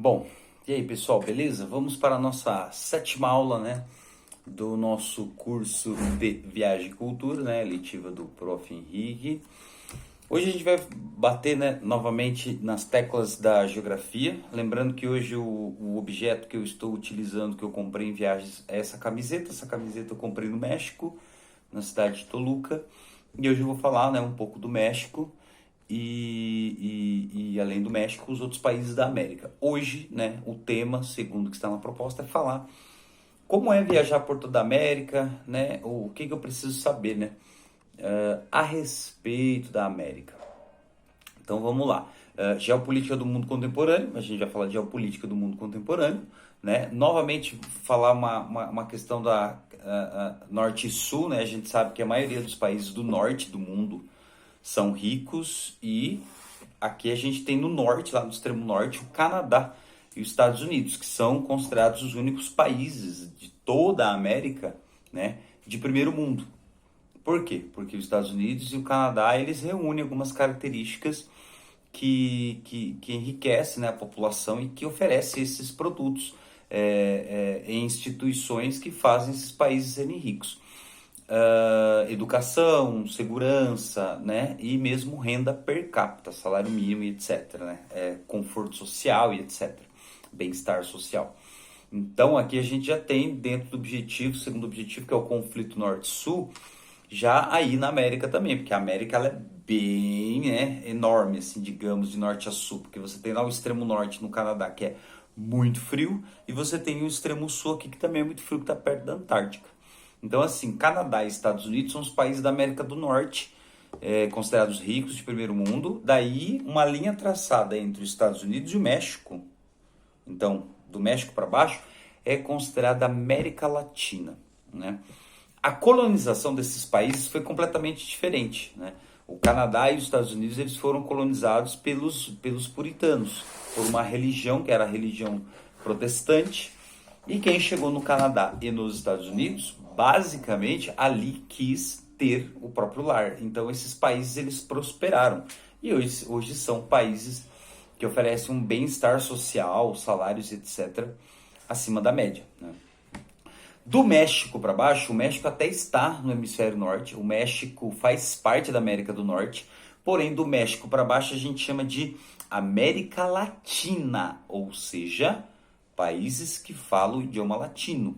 Bom, e aí pessoal, beleza? Vamos para a nossa sétima aula, né, do nosso curso de Viagem e Cultura, né, letiva do Prof. Henrique. Hoje a gente vai bater, né, novamente nas teclas da geografia. Lembrando que hoje o objeto que eu estou utilizando, que eu comprei em viagens, é essa camiseta. Essa camiseta eu comprei no México, na cidade de Toluca. E hoje eu vou falar, né, um pouco do México e além do México, os outros países da América. Hoje, né, o tema, segundo o que está na proposta, é falar como é viajar por toda a América, né, o que eu preciso saber, né, a respeito da América. Então vamos lá. Geopolítica do mundo contemporâneo, a gente vai falar de geopolítica do mundo contemporâneo, né? Novamente falar uma questão da norte e sul, né? A gente sabe que a maioria dos países do norte do mundo são ricos e aqui a gente tem no norte, lá no extremo norte, o Canadá e os Estados Unidos, que são considerados os únicos países de toda a América, né, de primeiro mundo. Por quê? Porque os Estados Unidos e o Canadá, eles reúnem algumas características que enriquecem, né, a população e que oferecem esses produtos em instituições que fazem esses países serem ricos. Educação, segurança, né, e mesmo renda per capita, salário mínimo e etc, né, conforto social e etc, bem-estar social. Então aqui a gente já tem dentro do objetivo, segundo objetivo, que é o conflito norte-sul, já aí na América também, porque a América ela é bem, né, enorme, assim, digamos, de norte a sul, porque você tem lá o extremo norte no Canadá, que é muito frio, e você tem o extremo sul aqui, que também é muito frio, que está perto da Antártica. Então, assim, Canadá e Estados Unidos são os países da América do Norte, considerados ricos de primeiro mundo. Daí, uma linha traçada entre os Estados Unidos e o México. Então, do México para baixo, é considerada América Latina, né? A colonização desses países foi completamente diferente, né? O Canadá e os Estados Unidos eles foram colonizados pelos puritanos, por uma religião que era a religião protestante. E quem chegou no Canadá e nos Estados Unidos, basicamente ali quis ter o próprio lar. Então esses países eles prosperaram e hoje são países que oferecem um bem-estar social, salários, etc., acima da média, né? Do México para baixo, o México até está no hemisfério norte, o México faz parte da América do Norte, porém do México para baixo a gente chama de América Latina, ou seja, países que falam o idioma latino.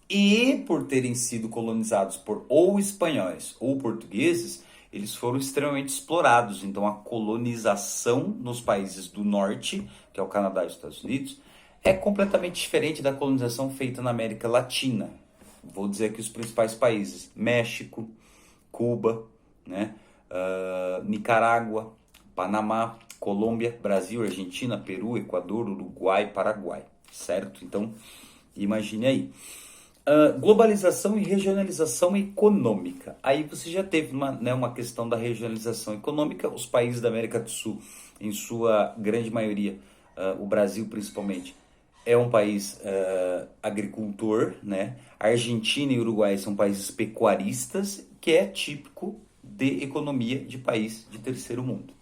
E por terem sido colonizados por ou espanhóis ou portugueses, eles foram extremamente explorados. Então a colonização nos países do norte, que é o Canadá e os Estados Unidos, é completamente diferente da colonização feita na América Latina. Vou dizer aqui os principais países: México, Cuba, né? Nicarágua, Panamá, Colômbia, Brasil, Argentina, Peru, Equador, Uruguai, Paraguai, certo? Então, imagine aí. Globalização e regionalização econômica. Aí você já teve uma questão da regionalização econômica. Os países da América do Sul, em sua grande maioria, o Brasil principalmente, é um país agricultor, né? A Argentina e o Uruguai são países pecuaristas, que é típico de economia de país de terceiro mundo.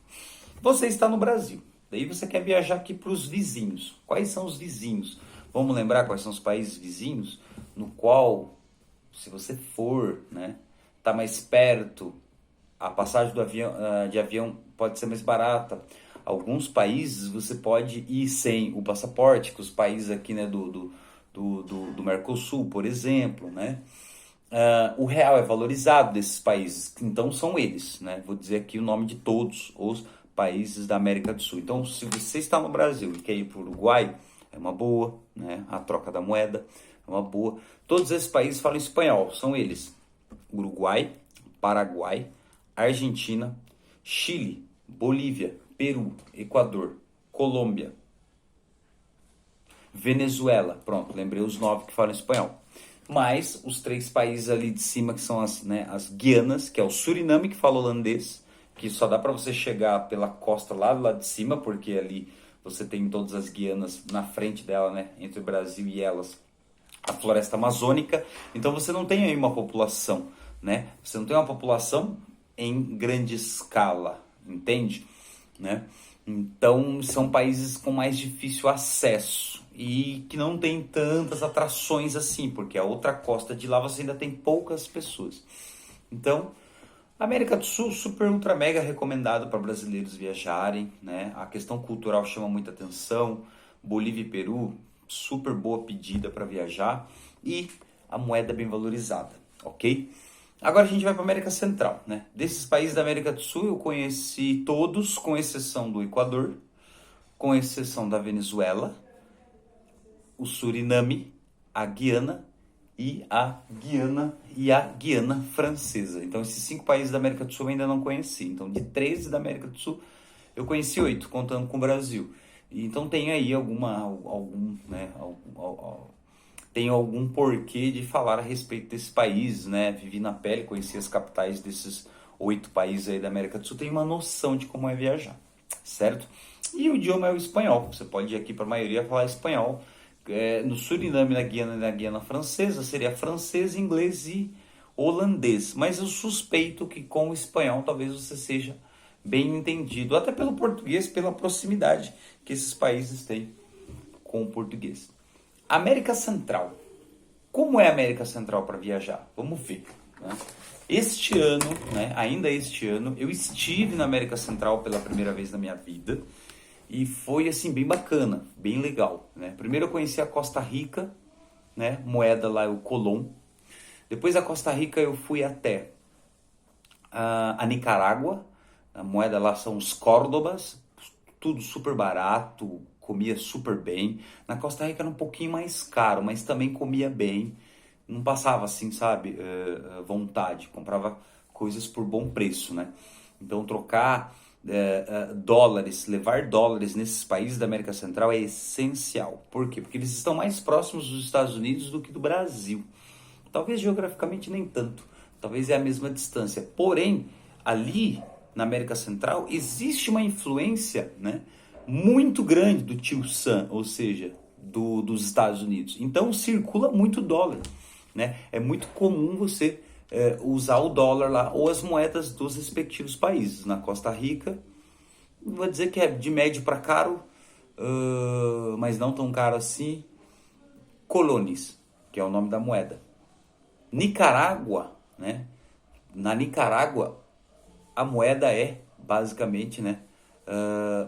Você está no Brasil, daí você quer viajar aqui para os vizinhos. Quais são os vizinhos? Vamos lembrar quais são os países vizinhos, no qual, se você for, né, tá mais perto, a passagem de avião pode ser mais barata. Alguns países você pode ir sem o passaporte, que os países aqui, né, do Mercosul, por exemplo, né? O real é valorizado desses países, então são eles, né? Vou dizer aqui o nome de todos os países da América do Sul. Então, se você está no Brasil e quer ir para o Uruguai, é uma boa, né? A troca da moeda é uma boa. Todos esses países falam espanhol, são eles: Uruguai, Paraguai, Argentina, Chile, Bolívia, Peru, Equador, Colômbia, Venezuela. Pronto, lembrei os 9 que falam espanhol. Mas os 3 países ali de cima, que são as Guianas, que é o Suriname, que fala holandês, que só dá para você chegar pela costa lá de cima, porque ali você tem todas as Guianas na frente dela, né, entre o Brasil e elas, a floresta amazônica. Então você não tem aí uma população, né? Você não tem uma população em grande escala, entende? Né? Então, são países com mais difícil acesso e que não tem tantas atrações assim, porque a outra costa de lá você ainda tem poucas pessoas. Então, América do Sul, super, ultra, mega recomendado para brasileiros viajarem, né? A questão cultural chama muita atenção. Bolívia e Peru, super boa pedida para viajar. E a moeda bem valorizada, ok? Agora a gente vai para América Central, né? Desses países da América do Sul eu conheci todos, com exceção do Equador, com exceção da Venezuela, o Suriname, a Guiana e a Guiana Francesa. Então esses 5 países da América do Sul eu ainda não conheci. Então de 13 da América do Sul eu conheci 8, contando com o Brasil. Então tem aí tem algum porquê de falar a respeito desse país, né? Vivi na pele, conheci as capitais desses 8 países aí da América do Sul, tenho uma noção de como é viajar, certo? E o idioma é o espanhol. Você pode ir aqui para a maioria falar espanhol. No Suriname, na Guiana Francesa, seria francês, inglês e holandês. Mas eu suspeito que com o espanhol talvez você seja bem entendido, até pelo português, pela proximidade que esses países têm com o português. América Central. Como é a América Central para viajar? Vamos ver, né? Este ano, né, ainda este ano, eu estive na América Central pela primeira vez na minha vida. E foi assim bem bacana, bem legal, né? Primeiro eu conheci a Costa Rica, né? Moeda lá é o Colón. Depois da Costa Rica eu fui até a Nicarágua. A moeda lá são os Córdobas, tudo super barato, comia super bem. Na Costa Rica era um pouquinho mais caro, mas também comia bem. Não passava assim, sabe, vontade. Comprava coisas por bom preço, né? Então trocar dólares, levar dólares nesses países da América Central é essencial. Por quê? Porque eles estão mais próximos dos Estados Unidos do que do Brasil. Talvez geograficamente nem tanto, talvez é a mesma distância. Porém, ali na América Central existe uma influência, né, muito grande do tio Sam, ou seja, dos Estados Unidos. Então circula muito dólar, né? É muito comum você usar o dólar lá ou as moedas dos respectivos países. Na Costa Rica, vou dizer que é de médio para caro, mas não tão caro assim. Colones, que é o nome da moeda. Nicarágua, né? Na Nicarágua, a moeda é basicamente, né,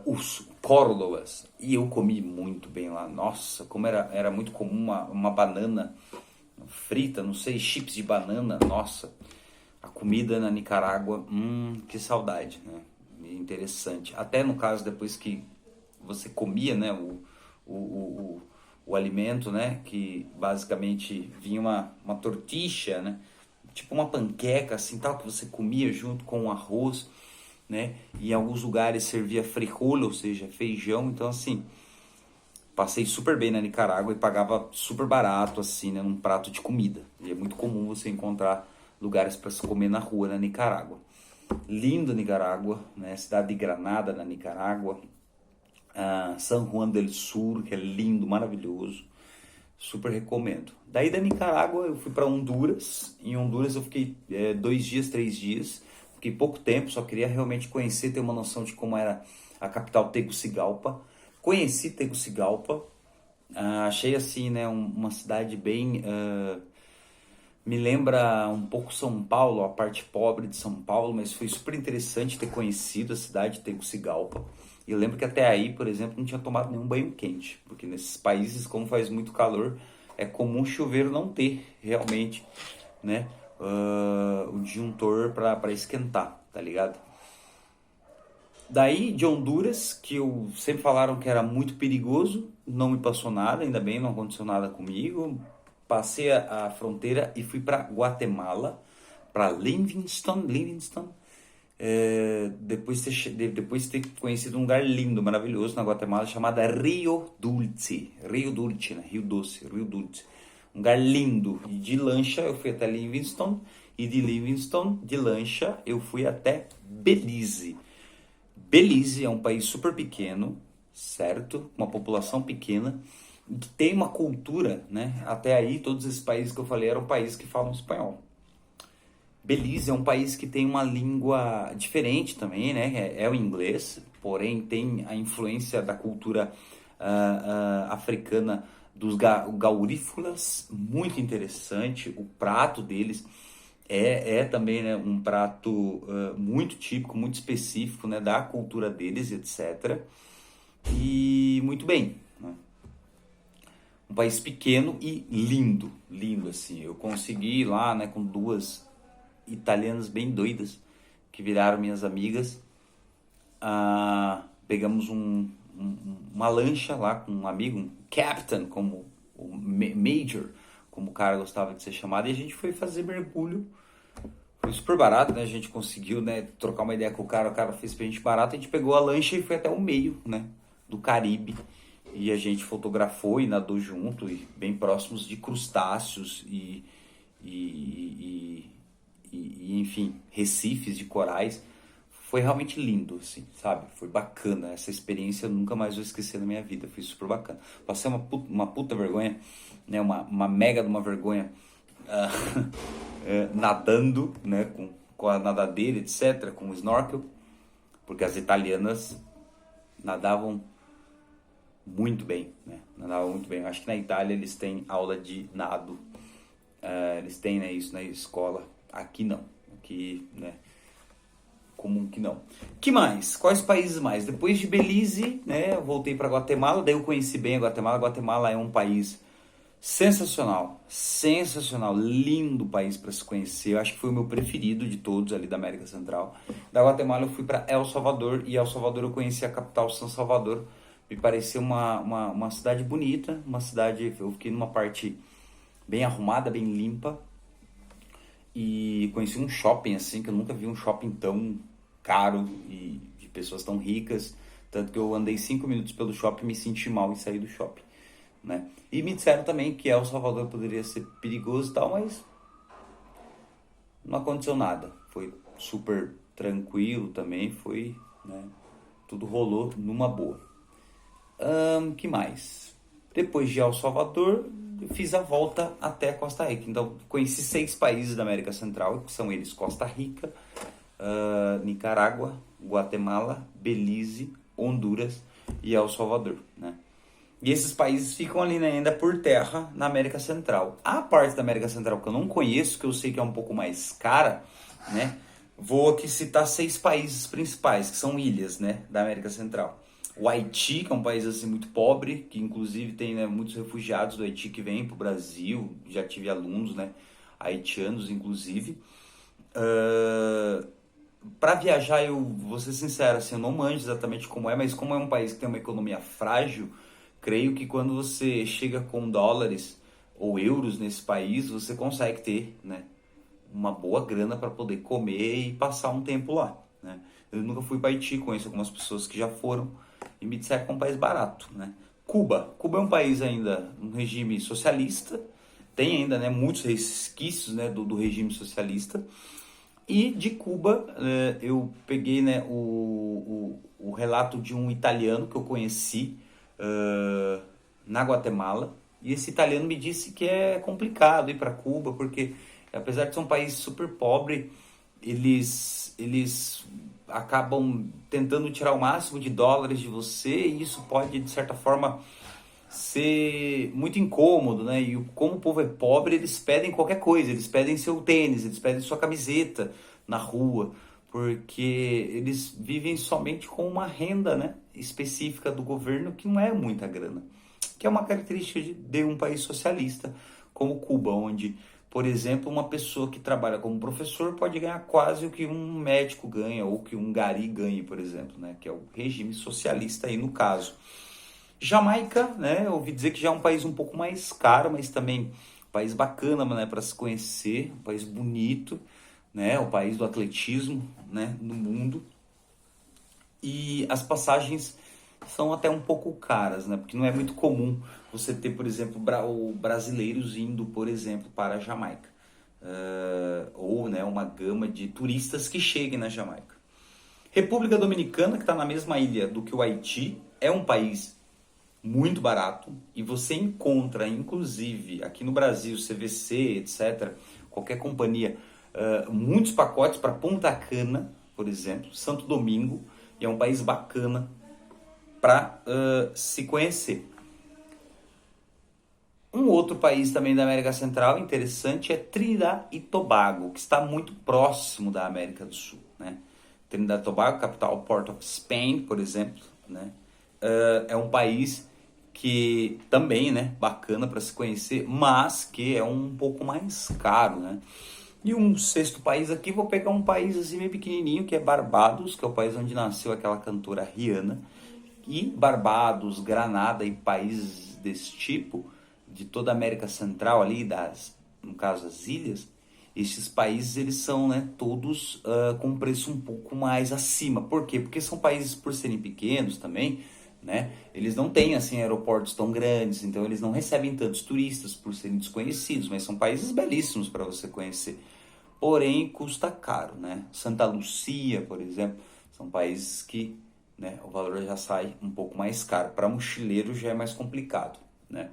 os córdobas. E eu comi muito bem lá. Nossa, como era muito comum uma banana frita, não sei, chips de banana. Nossa, a comida na Nicarágua, que saudade, né? Interessante. Até no caso, depois que você comia, né, o alimento, né, que basicamente vinha uma tortixa, né, tipo uma panqueca assim, tal, que você comia junto com o arroz, né, e em alguns lugares servia frijol, ou seja, feijão. Então assim, passei super bem na Nicarágua e pagava super barato assim, né, num prato de comida. E é muito comum você encontrar lugares para se comer na rua na Nicarágua. Lindo Nicarágua, né, cidade de Granada na Nicarágua. San Juan del Sur, que é lindo, maravilhoso, super recomendo. Daí da Nicarágua eu fui para Honduras. Em Honduras eu fiquei 2 dias, 3 dias, fiquei pouco tempo, só queria realmente conhecer, ter uma noção de como era a capital Tegucigalpa. Conheci Tegucigalpa, achei assim, né, uma cidade bem, me lembra um pouco São Paulo, a parte pobre de São Paulo, mas foi super interessante ter conhecido a cidade de Tegucigalpa. E eu lembro que até aí, por exemplo, não tinha tomado nenhum banho quente, porque nesses países, como faz muito calor, é comum o chuveiro não ter realmente, né, o disjuntor para esquentar, tá ligado? Daí de Honduras, que eu sempre falaram que era muito perigoso, não me passou nada, ainda bem, não aconteceu nada comigo. Passei a fronteira e fui para Guatemala, para Livingston, depois de ter conhecido um lugar lindo, maravilhoso na Guatemala, chamada Rio Dulce, né? Rio Doce, Rio Dulce. Um lugar lindo. E de lancha eu fui até Livingston, e de Livingston, de lancha, eu fui até Belize. Belize é um país super pequeno, certo? Uma população pequena, que tem uma cultura, né? Até aí, todos esses países que eu falei eram países que falam espanhol. Belize é um país que tem uma língua diferente também, né? É o inglês, porém tem a influência da cultura africana dos gaurífulas, muito interessante. O prato deles é também, né, um prato muito típico, muito específico, né, da cultura deles, etc. E muito bem, né? Um país pequeno e lindo, lindo assim. Eu consegui ir lá, né, com duas italianas bem doidas que viraram minhas amigas. Pegamos uma lancha lá com um amigo, um captain, como o major, como o cara gostava de ser chamado, e a gente foi fazer mergulho. Foi super barato, né? A gente conseguiu, né, trocar uma ideia com o cara fez pra gente barato, a gente pegou a lancha e foi até o meio, né, do Caribe. E a gente fotografou e nadou junto, e bem próximos de crustáceos e, enfim, recifes de corais. Foi realmente lindo, assim, sabe? Foi bacana. Essa experiência eu nunca mais vou esquecer na minha vida. Foi super bacana. Passei uma puta vergonha, né? Uma mega de uma vergonha nadando, né? Com a nadadeira, etc., com o snorkel, porque as italianas nadavam muito bem, né? Nadavam muito bem. Acho que na Itália eles têm aula de nado. Eles têm, né, isso na escola. Aqui não. Aqui, né? Comum que não. Que mais? Quais países mais? Depois de Belize, né, eu voltei para Guatemala, daí eu conheci bem a Guatemala. Guatemala é um país sensacional, sensacional, lindo país para se conhecer. Eu acho que foi o meu preferido de todos ali da América Central. Da Guatemala eu fui para El Salvador, e El Salvador eu conheci a capital, São Salvador. Me pareceu uma cidade bonita, uma cidade, eu fiquei numa parte bem arrumada, bem limpa. E conheci um shopping assim, que eu nunca vi um shopping tão caro e de pessoas tão ricas. Tanto que eu andei 5 minutos pelo shopping, me senti mal e saí do shopping, né? E me disseram também que El Salvador poderia ser perigoso e tal, mas não aconteceu nada. Foi super tranquilo também, foi, né? Tudo rolou numa boa. Que mais? Depois de El Salvador, eu fiz a volta até Costa Rica. Então, conheci 6 países da América Central, que são eles: Costa Rica, Nicarágua, Guatemala, Belize, Honduras e El Salvador, né? E esses países ficam ali, né, ainda por terra na América Central. A parte da América Central que eu não conheço, que eu sei que é um pouco mais cara, né? Vou aqui citar 6 países principais, que são ilhas, né, da América Central. O Haiti, que é um país assim muito pobre, que inclusive tem, né, muitos refugiados do Haiti que vêm para o Brasil. Já tive alunos, né, haitianos inclusive. Para viajar, eu vou ser sincero, assim, eu não manjo exatamente como é, mas como é um país que tem uma economia frágil, creio que quando você chega com dólares ou euros nesse país, você consegue ter, né, uma boa grana para poder comer e passar um tempo lá, né? Eu nunca fui para Haiti, conheço algumas pessoas que já foram e me disseram que é um país barato, né? Cuba é um país ainda, um regime socialista, tem ainda, né, muitos resquícios, né, do regime socialista. E de Cuba, eu peguei, né, o relato de um italiano que eu conheci na Guatemala. E esse italiano me disse que é complicado ir para Cuba, porque apesar de ser um país super pobre, eles acabam tentando tirar o máximo de dólares de você, e isso pode, de certa forma, ser muito incômodo, né? E como o povo é pobre, eles pedem qualquer coisa, eles pedem seu tênis, eles pedem sua camiseta na rua, porque eles vivem somente com uma renda, né, específica do governo, que não é muita grana, que é uma característica de um país socialista como Cuba, onde, por exemplo, uma pessoa que trabalha como professor pode ganhar quase o que um médico ganha, ou que um gari ganha, por exemplo, né, que é o regime socialista aí no caso. Jamaica, né? Eu ouvi dizer que já é um país um pouco mais caro, mas também um país bacana, né, para se conhecer, um país bonito, né? O país do atletismo, né, no mundo. E as passagens são até um pouco caras, né? Porque não é muito comum você ter, por exemplo, brasileiros indo, por exemplo, para a Jamaica. Ou, né, uma gama de turistas que cheguem na Jamaica. República Dominicana, que está na mesma ilha do que o Haiti, é um país muito barato, e você encontra, inclusive, aqui no Brasil, CVC, etc., qualquer companhia muitos pacotes para Punta Cana, por exemplo, Santo Domingo, e é um país bacana para se conhecer. Um outro país também da América Central interessante é Trinidad e Tobago, que está muito próximo da América do Sul, né? Trinidad e Tobago, capital Port of Spain, por exemplo, né? É um país que também, né, bacana para se conhecer, mas que é um pouco mais caro, né? E um sexto país aqui, vou pegar um país assim meio pequenininho, que é Barbados, que é o país onde nasceu aquela cantora Rihanna. E Barbados, Granada e países desse tipo, de toda a América Central ali, no caso as ilhas, esses países eles são, né, todos com preço um pouco mais acima. Por quê? Porque são países, por serem pequenos também, né, eles não têm assim aeroportos tão grandes, então eles não recebem tantos turistas por serem desconhecidos, mas são países belíssimos para você conhecer. Porém, custa caro, né? Santa Lucia, por exemplo, são países que, né, o valor já sai um pouco mais caro. Para mochileiro já é mais complicado, né?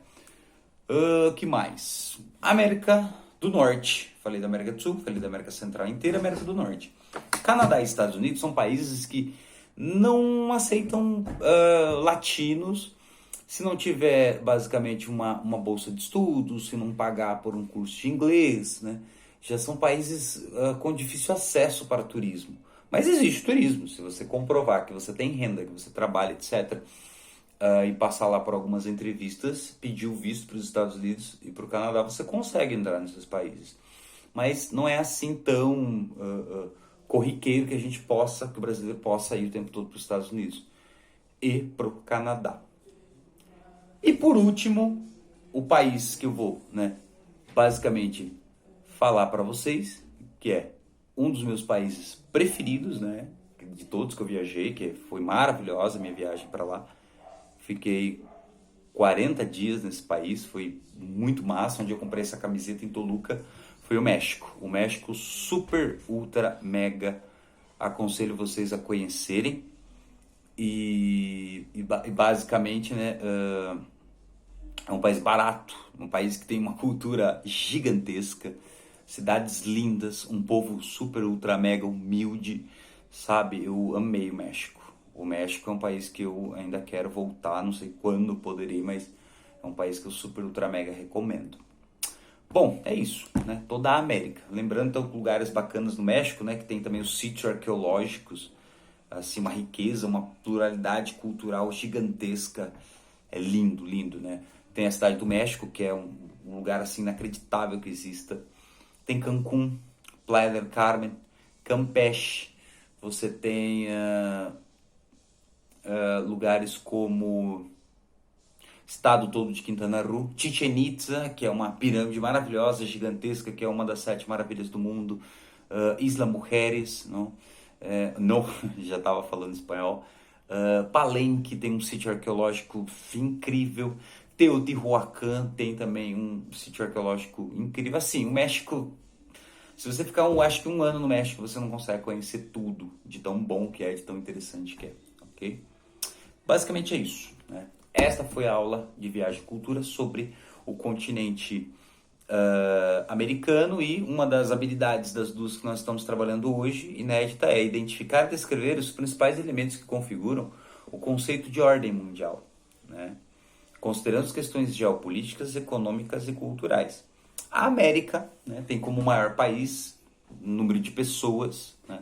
Que mais? América do Norte. Falei da América do Sul, falei da América Central inteira, América do Norte. Canadá e Estados Unidos são países que não aceitam latinos se não tiver basicamente uma bolsa de estudos, se não pagar por um curso de inglês, né? Já são países com difícil acesso para turismo. Mas existe turismo, se você comprovar que você tem renda, que você trabalha, etc., e passar lá por algumas entrevistas, pedir o visto para os Estados Unidos e para o Canadá, você consegue entrar nesses países. Mas não é assim tão corriqueiro que que o brasileiro possa ir o tempo todo para os Estados Unidos e para o Canadá. E por último, o país que eu vou, né, basicamente falar para vocês, que é um dos meus países preferidos, né, de todos que eu viajei, que foi maravilhosa a minha viagem para lá. Fiquei 40 dias nesse país, foi muito massa. Onde eu comprei essa camiseta em Toluca foi o México. O México super, ultra, mega, aconselho vocês a conhecerem. E basicamente, né, é um país barato, um país que tem uma cultura gigantesca, cidades lindas, um povo super, ultra, mega humilde, sabe? Eu amei o México. O México é um país que eu ainda quero voltar, não sei quando poderei, mas é um país que eu super, ultra, mega recomendo. Bom, é isso, né? Toda a América. Lembrando, então, lugares bacanas no México, né? Que tem também os sítios arqueológicos, assim, uma riqueza, uma pluralidade cultural gigantesca. É lindo, lindo, né? Tem a cidade do México, que é um lugar, assim, inacreditável que exista. Tem Cancún, Playa del Carmen, Campeche. Você tem lugares como estado todo de Quintana Roo, Chichen Itza, que é uma pirâmide maravilhosa, gigantesca, que é uma das 7 maravilhas do mundo, Isla Mujeres, não, não já estava falando espanhol, Palenque tem um sítio arqueológico incrível, Teotihuacan tem também um sítio arqueológico incrível. Assim, o México, se você ficar acho que um ano no México, você não consegue conhecer tudo de tão bom que é, de tão interessante que é, ok? Basicamente é isso, né? Esta foi a aula de viagem e cultura sobre o continente americano, e uma das habilidades das duas que nós estamos trabalhando hoje, inédita, é identificar e descrever os principais elementos que configuram o conceito de ordem mundial, né? Considerando as questões geopolíticas, econômicas e culturais. A América, né, tem como maior país número de pessoas, né,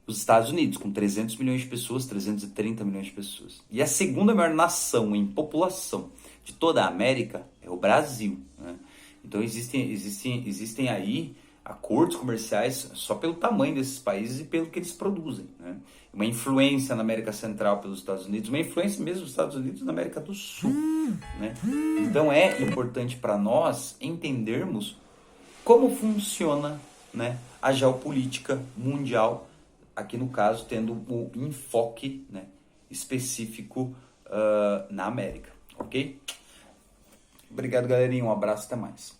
os Estados Unidos, com 300 milhões de pessoas, 330 milhões de pessoas. E a segunda maior nação em população de toda a América é o Brasil, né? Então existem aí acordos comerciais só pelo tamanho desses países e pelo que eles produzem, né? Uma influência na América Central pelos Estados Unidos, uma influência mesmo dos Estados Unidos na América do Sul, né? Então é importante para nós entendermos como funciona, né, a geopolítica mundial, aqui no caso tendo o enfoque, né, específico na América, ok? Obrigado, galerinha, um abraço, até mais.